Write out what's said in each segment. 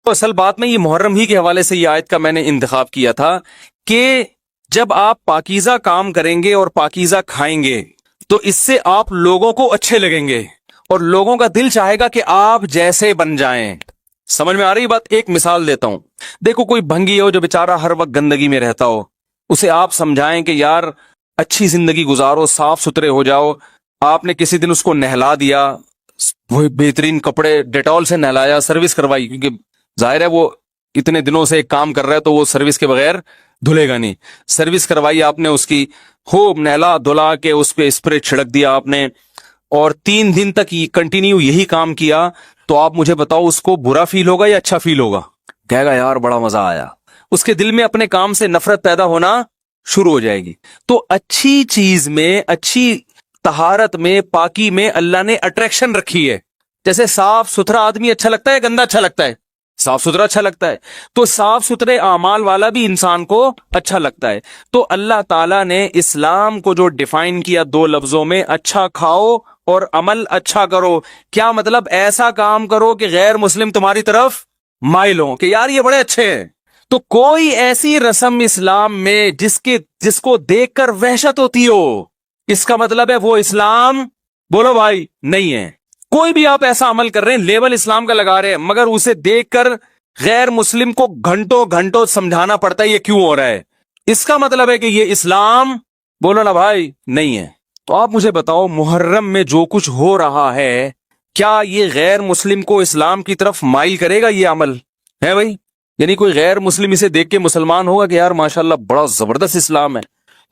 تو اصل بات میں یہ محرم ہی کے حوالے سے یہ آیت کا میں نے انتخاب کیا تھا کہ جب آپ پاکیزہ کام کریں گے اور پاکیزہ کھائیں گے تو اس سے آپ لوگوں کو اچھے لگیں گے اور لوگوں کا دل چاہے گا کہ آپ جیسے بن جائیں. سمجھ میں آ رہی بات؟ ایک مثال دیتا ہوں. دیکھو کوئی بھنگی ہو جو بیچارہ ہر وقت گندگی میں رہتا ہو، اسے آپ سمجھائیں کہ یار اچھی زندگی گزارو، صاف ستھرے ہو جاؤ. آپ نے کسی دن اس کو نہلا دیا، وہ بہترین کپڑے ڈیٹول سے نہلایا، سروس کروائی، کیونکہ ظاہر ہے وہ اتنے دنوں سے ایک کام کر رہا ہے تو وہ سروس کے بغیر دھلے گا نہیں. سروس کروائی آپ نے اس کی، خوب نہلا دھلا کے اس پہ اسپرے چھڑک دیا آپ نے، اور 3 دن تک کنٹینیو یہی کام کیا، تو آپ مجھے بتاؤ اس کو برا فیل ہوگا یا اچھا فیل ہوگا؟ کہے گا یار بڑا مزہ آیا. اس کے دل میں اپنے کام سے نفرت پیدا ہونا شروع ہو جائے گی. تو اچھی چیز میں، اچھی طہارت میں، پاکی میں اللہ نے اٹریکشن رکھی ہے. جیسے صاف ستھرا آدمی اچھا لگتا ہے، گندا اچھا لگتا ہے؟ صاف ستھرا اچھا لگتا ہے. تو صاف ستھرے اعمال والا بھی انسان کو اچھا لگتا ہے. تو اللہ تعالیٰ نے اسلام کو جو ڈیفائن کیا 2 لفظوں میں، اچھا کھاؤ اور عمل اچھا کرو. کیا مطلب؟ ایسا کام کرو کہ غیر مسلم تمہاری طرف مائل ہوں کہ یار یہ بڑے اچھے ہیں. تو کوئی ایسی رسم اسلام میں جس کو دیکھ کر وحشت ہوتی ہو، اس کا مطلب ہے وہ اسلام، بولو بھائی، نہیں ہے. کوئی بھی آپ ایسا عمل کر رہے ہیں، لیبل اسلام کا لگا رہے ہیں، مگر اسے دیکھ کر غیر مسلم کو گھنٹوں گھنٹوں سمجھانا پڑتا ہے یہ کیوں ہو رہا ہے، اس کا مطلب ہے کہ یہ اسلام، بولو نا بھائی، نہیں ہے. تو آپ مجھے بتاؤ محرم میں جو کچھ ہو رہا ہے، کیا یہ غیر مسلم کو اسلام کی طرف مائل کرے گا؟ یہ عمل ہے بھائی؟ یعنی کوئی غیر مسلم اسے دیکھ کے مسلمان ہوگا کہ یار ماشاءاللہ بڑا زبردست اسلام ہے؟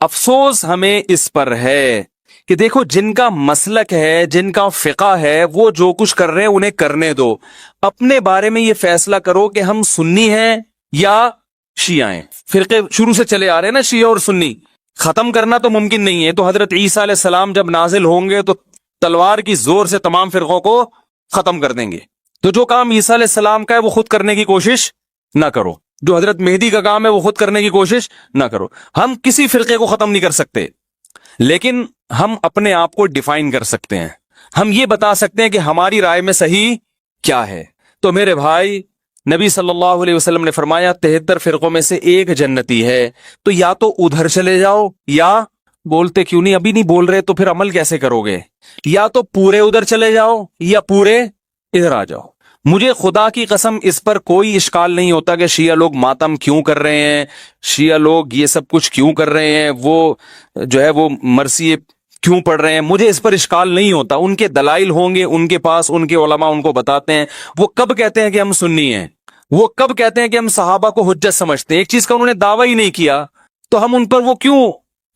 افسوس ہمیں اس پر ہے کہ دیکھو جن کا مسلک ہے، جن کا فقہ ہے، وہ جو کچھ کر رہے ہیں انہیں کرنے دو. اپنے بارے میں یہ فیصلہ کرو کہ ہم سنی ہیں یا شیعہ ہیں. فرقے شروع سے چلے آ رہے ہیں نا، شیعہ اور سنی، ختم کرنا تو ممکن نہیں ہے. تو حضرت عیسیٰ علیہ السلام جب نازل ہوں گے تو تلوار کی زور سے تمام فرقوں کو ختم کر دیں گے. تو جو کام عیسیٰ علیہ السلام کا ہے وہ خود کرنے کی کوشش نہ کرو، جو حضرت مہدی کا کام ہے وہ خود کرنے کی کوشش نہ کرو. ہم کسی فرقے کو ختم نہیں کر سکتے، لیکن ہم اپنے آپ کو ڈیفائن کر سکتے ہیں. ہم یہ بتا سکتے ہیں کہ ہماری رائے میں صحیح کیا ہے. تو میرے بھائی، نبی صلی اللہ علیہ وسلم نے فرمایا 73 فرقوں میں سے ایک جنتی ہے. تو یا تو ادھر چلے جاؤ، یا بولتے کیوں نہیں؟ ابھی نہیں بول رہے تو پھر عمل کیسے کرو گے؟ یا تو پورے ادھر چلے جاؤ یا پورے ادھر آ جاؤ. مجھے خدا کی قسم اس پر کوئی اشکال نہیں ہوتا کہ شیعہ لوگ ماتم کیوں کر رہے ہیں، شیعہ لوگ یہ سب کچھ کیوں کر رہے ہیں، وہ جو ہے وہ مرثیے کیوں پڑھ رہے ہیں. مجھے اس پر اشکال نہیں ہوتا. ان کے دلائل ہوں گے ان کے پاس، ان کے علماء ان کو بتاتے ہیں. وہ کب کہتے ہیں کہ ہم سنی ہیں؟ وہ کب کہتے ہیں کہ ہم صحابہ کو حجت سمجھتے ہیں؟ ایک چیز کا انہوں نے دعویٰ ہی نہیں کیا، تو ہم ان پر وہ کیوں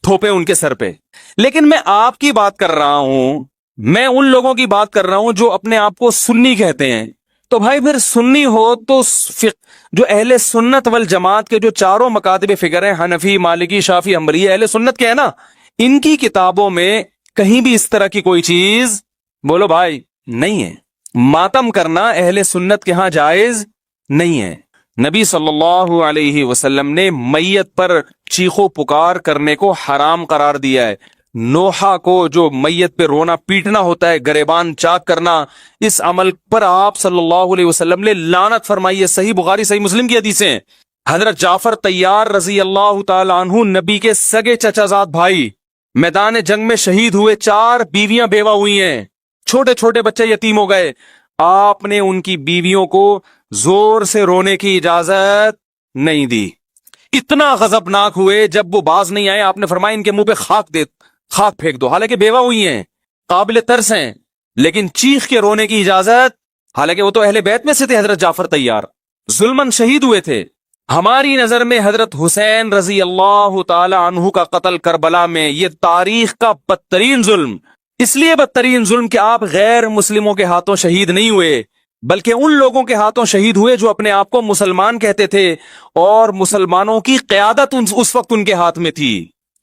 تھوپے ان کے سر پہ؟ لیکن میں آپ کی بات کر رہا ہوں، میں ان لوگوں کی بات کر رہا ہوں جو اپنے آپ کو سنی کہتے ہیں. تو بھائی پھر سنی ہو تو جو اہل سنت والجماعت کے جو 4 مکاتب فکر ہیں، حنفی، مالکی، شافعی، حنبلی، اہل سنت کے ہیں نا، ان کی کتابوں میں کہیں بھی اس طرح کی کوئی چیز، بولو بھائی، نہیں ہے. ماتم کرنا اہل سنت کے ہاں جائز نہیں ہے. نبی صلی اللہ علیہ وسلم نے میت پر چیخو پکار کرنے کو حرام قرار دیا ہے. نوحہ کو جو میت پہ رونا پیٹنا ہوتا ہے، گریبان چاک کرنا، اس عمل پر آپ صلی اللہ علیہ وسلم نے لعنت فرمائی ہے. صحیح بخاری صحیح مسلم کی حدیثیں ہیں. حضرت جعفر طیار رضی اللہ تعالی عنہ نبی کے سگے چچا زاد بھائی میدان جنگ میں شہید ہوئے. 4 بیویاں بیوہ ہوئی ہیں، چھوٹے چھوٹے بچے یتیم ہو گئے. آپ نے ان کی بیویوں کو زور سے رونے کی اجازت نہیں دی. اتنا غضبناک ہوئے جب وہ باز نہیں آئے، آپ نے فرمایا ان کے منہ پہ خاک پھینک دو. حالانکہ بیوہ ہوئی ہیں، قابل ترس ہیں، لیکن چیخ کے رونے کی اجازت، حالانکہ وہ تو اہل بیت میں سے تھے. حضرت جعفر طیار ظلمن شہید ہوئے تھے. ہماری نظر میں حضرت حسین رضی اللہ تعالی عنہ کا قتل کربلا میں یہ تاریخ کا بدترین ظلم، اس لیے بدترین ظلم کہ آپ غیر مسلموں کے ہاتھوں شہید نہیں ہوئے، بلکہ ان لوگوں کے ہاتھوں شہید ہوئے جو اپنے آپ کو مسلمان کہتے تھے، اور مسلمانوں کی قیادت اس وقت ان کے ہاتھ میں تھی،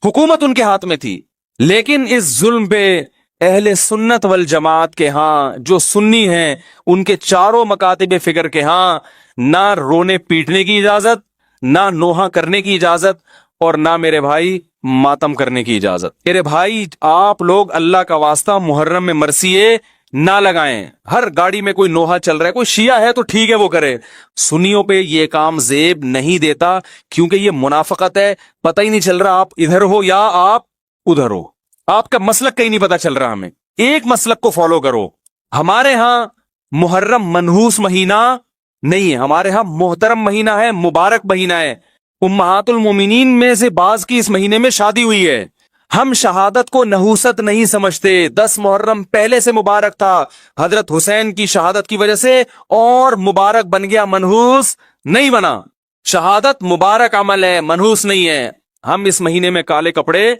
حکومت ان کے ہاتھ میں تھی. لیکن اس ظلم پہ اہل سنت والجماعت کے ہاں جو سنی ہیں، ان کے 4 مکاتب فکر کے ہاں نہ رونے پیٹنے کی اجازت، نہ نوحہ کرنے کی اجازت، اور نہ میرے بھائی ماتم کرنے کی اجازت. میرے بھائی آپ لوگ اللہ کا واسطہ محرم میں مرثیے نہ لگائیں. ہر گاڑی میں کوئی نوحہ چل رہا ہے, کوئی شیعہ ہے تو ٹھیک ہے وہ کرے. سنیوں پہ یہ کام زیب نہیں دیتا, کیونکہ یہ منافقت ہے. پتہ ہی نہیں چل رہا آپ ادھر ہو یا آپ ادھر ہو, آپ کا مسلک کہیں نہیں پتا چل رہا. ہمیں ایک مسلک کو فالو کرو. ہمارے ہاں محرم منحوس مہینہ نہیں ہے, ہمارے ہاں محترم مہینہ ہے, مبارک مہینہ ہے. امہات المومنین میں سے بعض کی اس مہینے میں شادی ہوئی ہے. ہم شہادت کو نحوست نہیں سمجھتے. 10 محرم پہلے سے مبارک تھا, حضرت حسین کی شہادت کی وجہ سے اور مبارک بن گیا, منحوس نہیں بنا. شہادت مبارک عمل ہے, منحوس نہیں ہے. ہم اس مہینے میں کالے کپڑے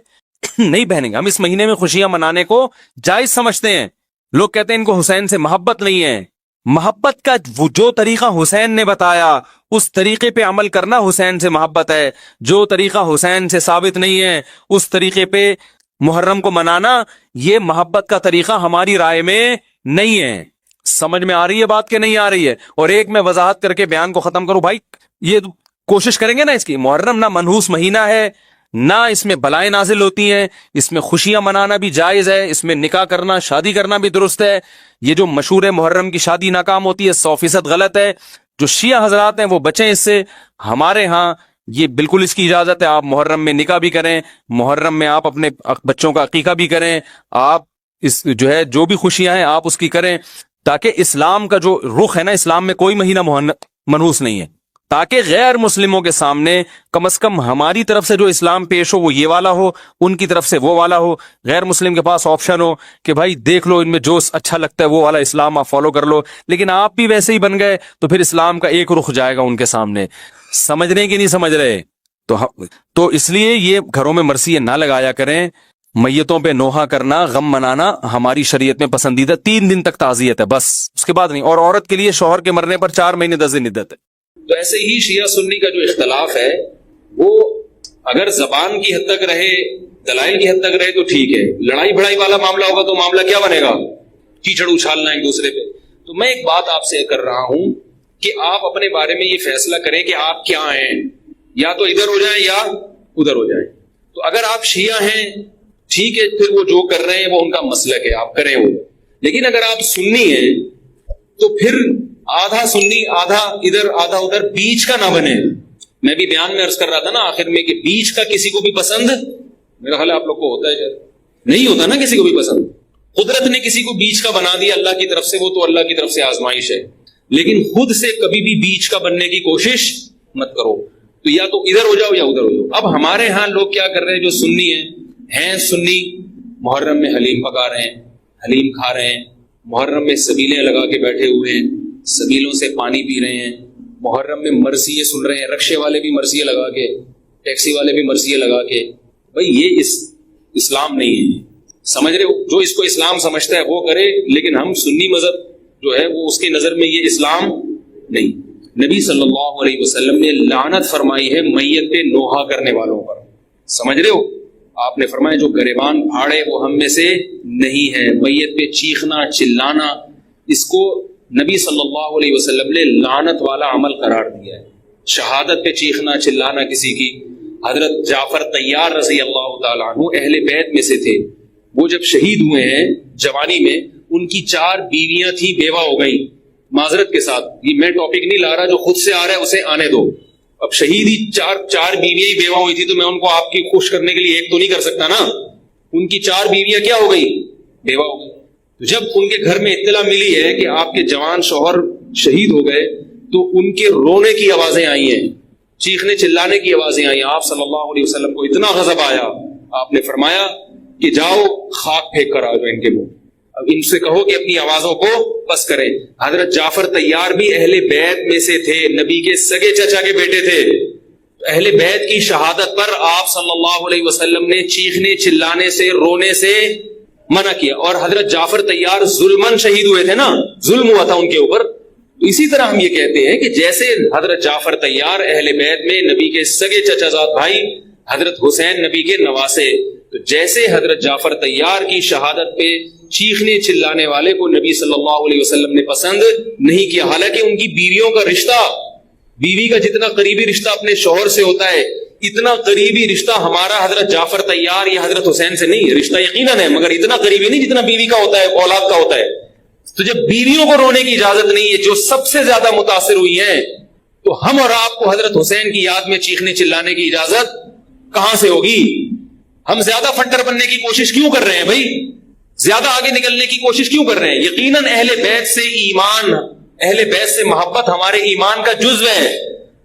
نہیں پہنیں گے. ہم اس مہینے میں خوشیاں منانے کو جائز سمجھتے ہیں. لوگ کہتے ہیں ان کو حسین سے محبت نہیں ہے. محبت کا جو طریقہ حسین نے بتایا اس طریقے پہ عمل کرنا حسین سے محبت ہے. جو طریقہ حسین سے ثابت نہیں ہے اس طریقے پہ محرم کو منانا یہ محبت کا طریقہ ہماری رائے میں نہیں ہے. سمجھ میں آ رہی ہے بات کہ نہیں آ رہی ہے؟ اور ایک میں وضاحت کر کے بیان کو ختم کروں. بھائی یہ کوشش کریں گے نا اس کی, محرم نہ منحوس مہینہ ہے, نہ اس میں بلائیں نازل ہوتی ہیں, اس میں خوشیاں منانا بھی جائز ہے, اس میں نکاح کرنا شادی کرنا بھی درست ہے. یہ جو مشہور ہے محرم کی شادی ناکام ہوتی ہے 100% غلط ہے. جو شیعہ حضرات ہیں وہ بچیں اس سے. ہمارے ہاں یہ بالکل اس کی اجازت ہے, آپ محرم میں نکاح بھی کریں, محرم میں آپ اپنے بچوں کا عقیقہ بھی کریں, آپ اس جو ہے جو بھی خوشیاں ہیں آپ اس کی کریں, تاکہ اسلام کا جو رخ ہے نا, اسلام میں کوئی مہینہ منحوس نہیں ہے, تاکہ غیر مسلموں کے سامنے کم از کم ہماری طرف سے جو اسلام پیش ہو وہ یہ والا ہو, ان کی طرف سے وہ والا ہو. غیر مسلم کے پاس آپشن ہو کہ بھائی دیکھ لو ان میں جو اچھا لگتا ہے وہ والا اسلام آپ فالو کر لو, لیکن آپ بھی ویسے ہی بن گئے تو پھر اسلام کا ایک رخ جائے گا ان کے سامنے. سمجھ رہے کہ نہیں سمجھ رہے؟ تو اس لیے یہ گھروں میں مرثیے نہ لگایا کریں. میتوں پہ نوحہ کرنا, غم منانا ہماری شریعت میں پسندیدہ. 3 دن تک تعزیت ہے بس, اس کے بعد نہیں. اور عورت کے لیے شوہر کے مرنے پر 4 مہینے 10 دن عدت ہے. تو ایسے ہی شیعہ سنی کا جو اختلاف ہے وہ اگر زبان کی حد تک رہے, دلائل کی حد تک رہے تو ٹھیک ہے. لڑائی بھڑائی والا معاملہ ہوگا تو معاملہ کیا بنے گا؟ کیچڑ اچھالنا ایک دوسرے پہ. تو میں ایک بات آپ سے کر رہا ہوں کہ آپ اپنے بارے میں یہ فیصلہ کریں کہ آپ کیا ہیں, یا تو ادھر ہو جائیں یا ادھر ہو جائیں. تو اگر آپ شیعہ ہیں ٹھیک ہے, پھر وہ جو کر رہے ہیں وہ ان کا مسلک ہے, آپ کریں وہ. لیکن اگر آپ سنی ہیں تو پھر آدھا سنی آدھا ادھر آدھا ادھر, بیچ کا نہ بنے. میں بھی بیان میں عرض کر رہا تھا نا آخر میں کہ بیچ کا کسی کو بھی پسند, میرا خیال آپ لوگ کو ہوتا ہے, نہیں ہوتا نا کسی کو بھی پسند. قدرت نے کسی کو بیچ کا بنا دیا اللہ کی طرف سے, وہ تو اللہ کی طرف سے آزمائش ہے. لیکن خود سے کبھی بھی بیچ کا بننے کی کوشش مت کرو. تو یا تو ادھر ہو جاؤ یا ادھر ہو جاؤ. اب ہمارے ہاں لوگ کیا کر رہے ہیں, جو سنی ہیں سنی, محرم میں حلیم پکا رہے ہیں, حلیم کھا رہے ہیں, محرم میں سبیلیں لگا کے بیٹھے ہوئے ہیں, سبیلوں سے پانی پی رہے ہیں, محرم میں مرثیے سن رہے ہیں, رکشے والے بھی مرثیے لگا کے, ٹیکسی والے بھی مرثیے لگا کے. بھائی یہ اسلام نہیں ہے. سمجھ رہے ہو؟ جو اس کو اسلام سمجھتا ہے وہ کرے, لیکن ہم سنی مذہب جو ہے وہ اس کی نظر میں یہ اسلام نہیں. نبی صلی اللہ علیہ وسلم نے لعنت فرمائی ہے میت پہ نوحہ کرنے والوں پر. سمجھ رہے ہو؟ آپ نے فرمایا جو گریبان پھاڑے وہ ہم میں سے نہیں ہے. میت پہ چیخنا چلانا اس کو نبی صلی اللہ علیہ وسلم نے لعنت والا عمل قرار دیا ہے. شہادت پہ چیخنا چلانا کسی کی. حضرت جعفر طیار رضی اللہ تعالیٰ عنہ اہل بیت میں سے تھے. وہ جب شہید ہوئے ہیں جوانی میں, ان کی 4 بیویاں تھیں, بیوہ ہو گئیں. معذرت کے ساتھ یہ میں ٹاپک نہیں لا رہا, جو خود سے آ رہا ہے اسے آنے دو. اب شہید ہی چار بیویاں ہی بیوہ ہوئی تھی, تو میں ان کو آپ کی خوش کرنے کے لیے ایک تو نہیں کر سکتا نا. ان کی 4 بیویاں کیا ہو گئی؟ بیوہ ہو گئی. جب ان کے گھر میں اطلاع ملی ہے کہ آپ کے جوان شوہر شہید ہو گئے, تو ان کے رونے کی آوازیں آئی ہیں, چیخنے چلانے کی آوازیں آئی. آپ صلی اللہ علیہ وسلم کو اتنا غضب آیا, آپ نے فرمایا کہ جاؤ خاک پھینک کر آ جاؤ ان کے منہ. اب ان سے کہو کہ اپنی آوازوں کو بس کریں. حضرت جعفر طیار بھی اہل بیت میں سے تھے, نبی کے سگے چچا کے بیٹے تھے. اہل بیت کی شہادت پر آپ صلی اللہ علیہ وسلم نے چیخنے چلانے سے, رونے سے منع کیا. اور حضرت جعفر طیار ظلمن شہید ہوئے تھے نا, ظلم ہوا تھا ان کے اوپر. اسی طرح ہم یہ کہتے ہیں کہ جیسے حضرت جعفر طیار اہل بیت میں نبی کے سگے چچا زاد بھائی, حضرت حسین نبی کے نواسے, تو جیسے حضرت جعفر طیار کی شہادت پہ چیخنے چلانے والے کو نبی صلی اللہ علیہ وسلم نے پسند نہیں کیا. حالانکہ ان کی بیویوں کا رشتہ, بیوی کا جتنا قریبی رشتہ اپنے شوہر سے ہوتا ہے, اتنا قریبی رشتہ ہمارا حضرت جعفر طیار یا حضرت حسین سے نہیں. رشتہ یقیناً ہے مگر اتنا قریبی نہیں جتنا بیوی کا ہوتا ہے, اولاد کا ہوتا ہے. تو جب بیویوں کو رونے کی اجازت نہیں ہے جو سب سے زیادہ متاثر ہوئی ہیں, تو ہم اور آپ کو حضرت حسین کی یاد میں چیخنے چلانے کی اجازت کہاں سے ہوگی؟ ہم زیادہ فنٹر بننے کی کوشش کیوں کر رہے ہیں بھائی؟ زیادہ آگے نکلنے کی کوشش کیوں کر رہے ہیں؟ یقیناً اہل بیت سے ایمان, اہل بیت سے محبت ہمارے ایمان کا جزو ہے,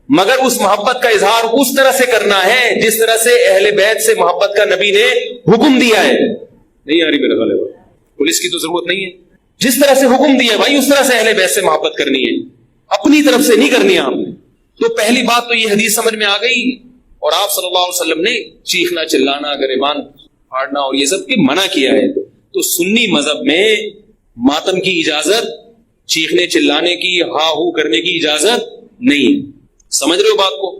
مگر اس محبت کا اظہار اس طرح سے کرنا ہے جس طرح سے اہل بیت سے محبت کا نبی نے حکم دیا ہے. نہیں آ رہی میرا خیال ہے, پولیس کی تو ضرورت نہیں ہے. جس طرح سے حکم دیا ہے بھائی اس طرح سے اہل بیت سے محبت کرنی ہے, اپنی طرف سے نہیں کرنی ہے آپ نے. تو پہلی بات تو یہ حدیث سمجھ میں آ گئی, اور آپ صلی اللہ علیہ وسلم نے چیخنا چلانا, گریبان پھاڑنا اور یہ سب کی منع کیا ہے. تو سنی مذہب میں ماتم کی اجازت, چیخنے چلانے کی, ہا ہو کرنے کی اجازت نہیں ہے. سمجھ رہے ہو بات کو؟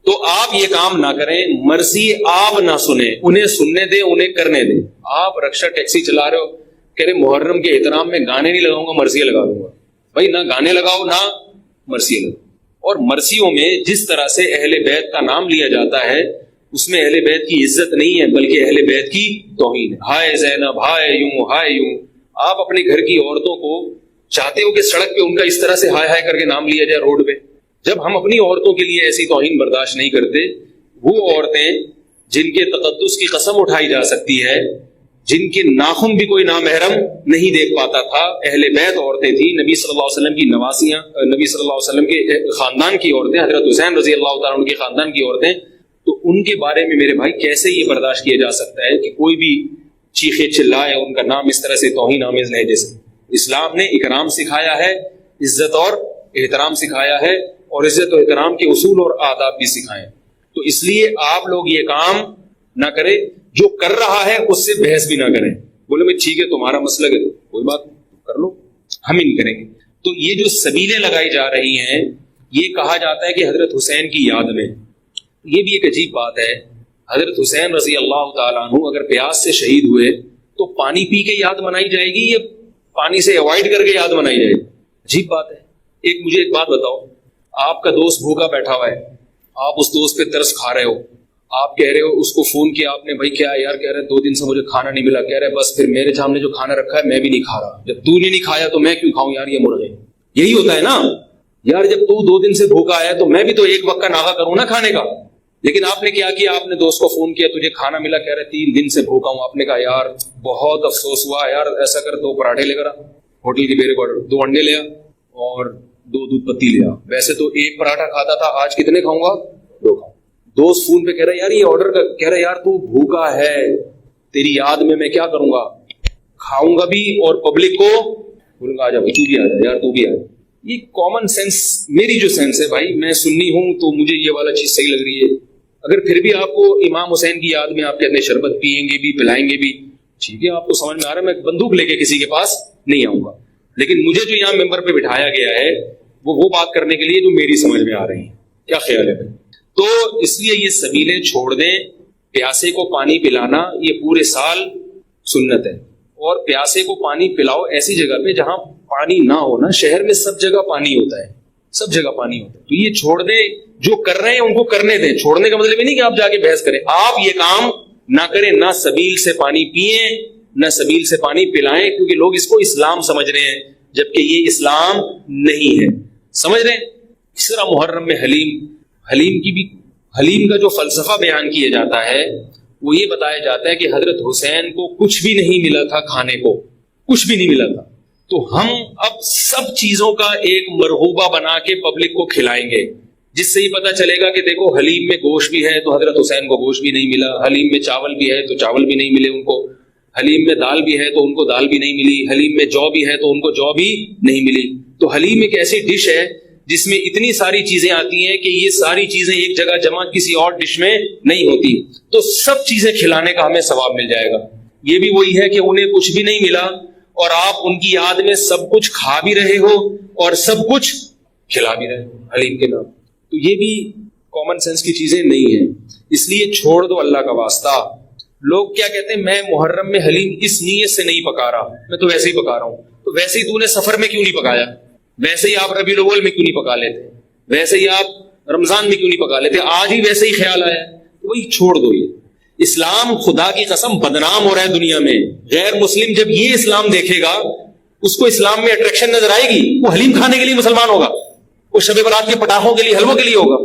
تو آپ یہ کام نہ کریں, مرضی آپ نہ سنیں, انہیں سننے دیں, انہیں کرنے دیں. آپ رکشا ٹیکسی چلا رہے ہو, کہہ رہے محرم کے احترام میں گانے نہیں لگاؤں گا, مرثیہ لگا دوں گا. بھائی نہ گانے لگاؤ نہ مرثیہ لگاؤ. اور مرثیوں میں جس طرح سے اہل بیت کا نام لیا جاتا ہے اس میں اہل بیت کی عزت نہیں ہے بلکہ اہل بیت کی توہین ہے. ہائے زینب, ہائے یوں, ہائے یوں. آپ اپنے گھر کی عورتوں کو چاہتے ہو کہ سڑک پہ ان کا اس طرح سے ہائے ہائے کر کے نام لیا جائے روڈ پہ؟ جب ہم اپنی عورتوں کے لیے ایسی توہین برداشت نہیں کرتے, وہ عورتیں جن کے تقدس کی قسم اٹھائی جا سکتی ہے, جن کے ناخن بھی کوئی نامحرم نہیں دیکھ پاتا تھا, اہل بیت عورتیں تھیں, نبی صلی اللہ علیہ وسلم کی نواسیاں, نبی صلی اللہ علیہ وسلم کے خاندان کی عورتیں, حضرت حسین رضی اللہ تعالیٰ عنہ کے خاندان کی عورتیں, تو ان کے بارے میں میرے بھائی کیسے یہ برداشت کیا جا سکتا ہے کہ کوئی بھی چیخے چلائے, ان کا نام اس طرح سے توہین آمیز لہجے سے؟ اسلام نے اکرام سکھایا ہے, عزت اور احترام سکھایا ہے, اور عزت و احترام کے اصول اور آداب بھی سکھائے. تو اس لیے آپ لوگ یہ کام نہ کریں, جو کر رہا ہے اس سے بحث بھی نہ کریں. بولے میں ٹھیک ہے تمہارا مسلک ہے کوئی بات کر لو, ہم نہیں کریں گے. تو یہ جو سبیلیں لگائی جا رہی ہیں, یہ کہا جاتا ہے کہ حضرت حسین کی یاد میں, یہ بھی ایک عجیب بات ہے. حضرت حسین رضی اللہ تعالیٰ عنہ اگر پیاس سے شہید ہوئے تو پانی پی کے یاد منائی جائے گی یا پانی سے اوائڈ کر کے یاد منائی جائے گی؟ عجیب بات ہے. مجھے ایک بات بتاؤ, آپ کا دوست بھوکا بیٹھا ہوا ہے, آپ اس دوست پہ ترس کھا رہے ہو, آپ کہہ رہے ہو, اس کو فون کیا آپ نے, بھائی کیا ہے یار؟ کہہ رہے 2 دن سے مجھے کھانا نہیں ملا. کہہ رہے بس پھر میرے سامنے جو کھانا رکھا ہے میں بھی نہیں کھا رہا. جب تو نہیں کھایا تو میں کیوں کھاؤں یار, یہ مرغے. یہی ہوتا ہے نا یار, جب تو 2 دن سے بھوکا ہے تو میں بھی تو ایک وقت کا ناغہ کروں نا کھانے کا. لیکن آپ نے کیا کیا, آپ نے دوست کو فون کیا, تجھے کھانا ملا؟ کہہ رہے 3 دن سے بھوکا ہوں. آپ نے کہا یار بہت افسوس ہوا یار, ایسا کر 2 پراٹھے لے کر آ, ہوٹل کی میرے کو 2 انڈے لے آ اور 2 دودھ پتی لے آ. ویسے تو 1 پراٹھا کھاتا تھا, آج کتنے کھاؤں گا؟ 2 کھاؤں. دوست فون پہ کہہ رہا ہے یار یہ آرڈر کر, کہہ رہا یار تو بھوکا ہے, تیری یاد میں کیا کروں گا, کھاؤں گا بھی اور پبلک کو بولوں گا آ جا بھائی تو بھی آ جا یار, تو بھی آ جا. یہ کامن سینس, میری جو سینس ہے بھائی, میں سنی ہوں تو مجھے یہ والا چیز صحیح لگ رہی ہے. اگر پھر بھی آپ کو امام حسین کی یاد میں آپ کہتے ہیں شربت پیئیں گے بھی, پلائیں گے بھی, ٹھیک ہے, آپ کو سمجھ میں آ رہا ہے, میں بندوق لے کے کسی کے پاس نہیں آؤں گا. لیکن مجھے جو یہاں ممبر پہ بٹھایا گیا ہے وہ بات کرنے کے لیے جو میری سمجھ میں آ رہی ہیں. کیا خیال ہے بھائی؟ تو اس لیے یہ سبیلیں چھوڑ دیں. پیاسے کو پانی پلانا یہ پورے سال سنت ہے, اور پیاسے کو پانی پلاؤ ایسی جگہ پہ جہاں پانی نہ ہونا. شہر میں سب جگہ پانی ہوتا ہے, سب جگہ پانی ہوتا ہے. تو یہ چھوڑ دیں, جو کر رہے ہیں ان کو کرنے دیں. چھوڑنے کا مطلب یہ نہیں کہ آپ جا کے بحث کریں. آپ یہ کام نہ کریں, نہ سبیل سے پانی پئیں نہ سبیل سے پانی پلائیں, کیونکہ لوگ اس کو اسلام سمجھ رہے ہیں جبکہ یہ اسلام نہیں ہے. سمجھ رہے ہیں؟ اس طرح محرم میں حلیم کا جو فلسفہ بیان کیا جاتا ہے وہ یہ بتایا جاتا ہے کہ حضرت حسین کو کچھ بھی نہیں ملا تھا, کھانے کو کچھ بھی نہیں ملا تھا. تو ہم اب سب چیزوں کا ایک مرغوبہ بنا کے پبلک کو کھلائیں گے, جس سے یہ پتا چلے گا کہ دیکھو حلیم میں گوشت بھی ہے تو حضرت حسین کو گوشت بھی نہیں ملا, حلیم میں چاول بھی ہے تو چاول بھی نہیں ملے ان کو, حلیم میں دال بھی ہے تو ان کو دال بھی نہیں ملی, حلیم میں جو بھی ہے تو ان کو جو بھی نہیں ملی. تو حلیم ایک ایسی ڈش ہے جس میں اتنی ساری چیزیں آتی ہیں کہ یہ ساری چیزیں ایک جگہ جمع کسی اور ڈش میں نہیں ہوتی. تو سب چیزیں کھلانے کا ہمیں ثواب مل جائے گا. یہ بھی وہی ہے کہ انہیں کچھ بھی نہیں ملا اور آپ ان کی یاد میں سب کچھ کھا بھی رہے ہو اور سب کچھ کھلا بھی رہے ہو حلیم کے نام. تو یہ بھی کامن سینس کی چیزیں نہیں ہیں, اس لیے چھوڑ دو اللہ کا واسطہ. لوگ کیا کہتے ہیں, میں محرم میں حلیم اس نیت سے نہیں پکا رہا, میں تو ویسے ہی پکا رہا ہوں. تو ویسے ہی تو نے سفر میں کیوں نہیں پکایا, ویسے ہی آپ ربیع الاول میں کیوں نہیں پکا لیتے, ویسے ہی آپ رمضان میں کیوں نہیں پکا لیتے, آج ہی ویسے ہی خیال آیا, وہی چھوڑ دو. یہ اسلام خدا کی قسم بدنام ہو رہا ہے دنیا میں. غیر مسلم جب یہ اسلام دیکھے گا اس کو اسلام میں اٹریکشن نظر آئے گی، وہ حلیم کھانے کے لیے مسلمان ہوگا، وہ شب برات کے پٹاخوں کے لیے، حلووں کے لیے ہوگا۔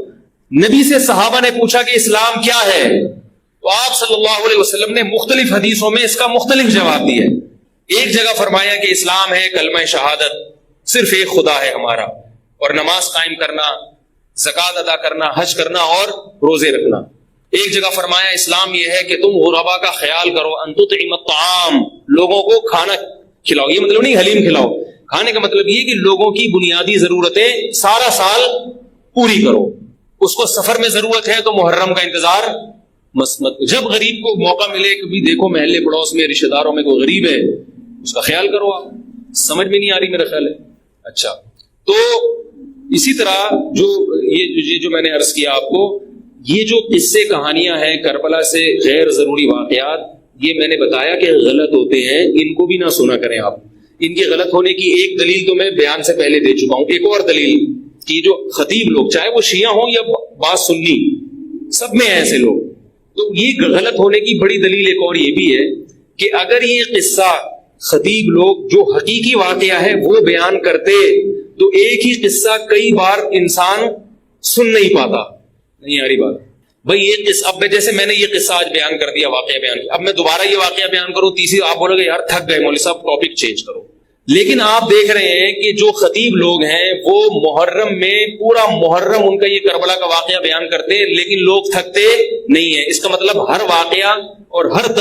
نبی سے صحابہ نے پوچھا کہ اسلام کیا ہے، تو آپ صلی اللہ علیہ وسلم نے مختلف حدیثوں میں اس کا مختلف جواب دیا ہے۔ ایک جگہ فرمایا کہ اسلام ہے کلمہ شہادت، صرف ایک خدا ہے ہمارا، اور نماز قائم کرنا، زکوٰۃ ادا کرنا، حج کرنا اور روزے رکھنا۔ ایک جگہ فرمایا اسلام یہ ہے کہ تم غربا کا خیال کرو، ان تطعم الطعام، لوگوں کو کھانا کھلاؤ۔ یہ مطلب نہیں حلیم کھلاؤ، کھانے کا مطلب یہ کہ لوگوں کی بنیادی ضرورتیں سارا سال پوری کرو۔ اس کو سفر میں ضرورت ہے تو محرم کا انتظار مت، جب غریب کو موقع ملے، کبھی دیکھو محلے پڑوس میں رشتہ داروں میں کوئی غریب ہے، اس کا خیال کرو۔ آپ سمجھ میں نہیں آ رہی میرا خیال ہے؟ اچھا، تو اسی طرح جو میں نے عرض کیا آپ کو، یہ جو قصے کہانیاں ہیں کربلا سے غیر ضروری واقعات، یہ میں نے بتایا کہ غلط ہوتے ہیں، ان کو بھی نہ سنا کریں آپ۔ ان کے غلط ہونے کی ایک دلیل تو میں بیان سے پہلے دے چکا ہوں، ایک اور دلیل کہ جو خطیب لوگ، چاہے وہ شیعہ ہوں یا بعض سنی، سب میں ایسے لوگ، تو یہ غلط ہونے کی بڑی دلیل ایک اور یہ بھی ہے کہ اگر یہ قصہ خطیب لوگ جو حقیقی واقعہ ہے وہ بیان کرتے تو ایک ہی قصہ کئی بار انسان سن نہیں پاتا۔ نہیں آ رہی بات بھائی؟ یہ قصہ اب جیسے میں نے یہ قصہ آج بیان کر دیا، واقعہ بیان کیا، اب میں دوبارہ یہ واقعہ بیان کروں، تیسری آپ بولو گے یار تھک گئے مولوی صاحب، ٹاپک چینج کرو۔ لیکن آپ دیکھ رہے ہیں کہ جو خطیب لوگ ہیں وہ محرم میں پورا محرم ان کا یہ کربلا کا واقعہ بیان کرتے، لیکن لوگ تھکتے نہیں ہیں۔ اس کا مطلب ہر واقعہ اور ہر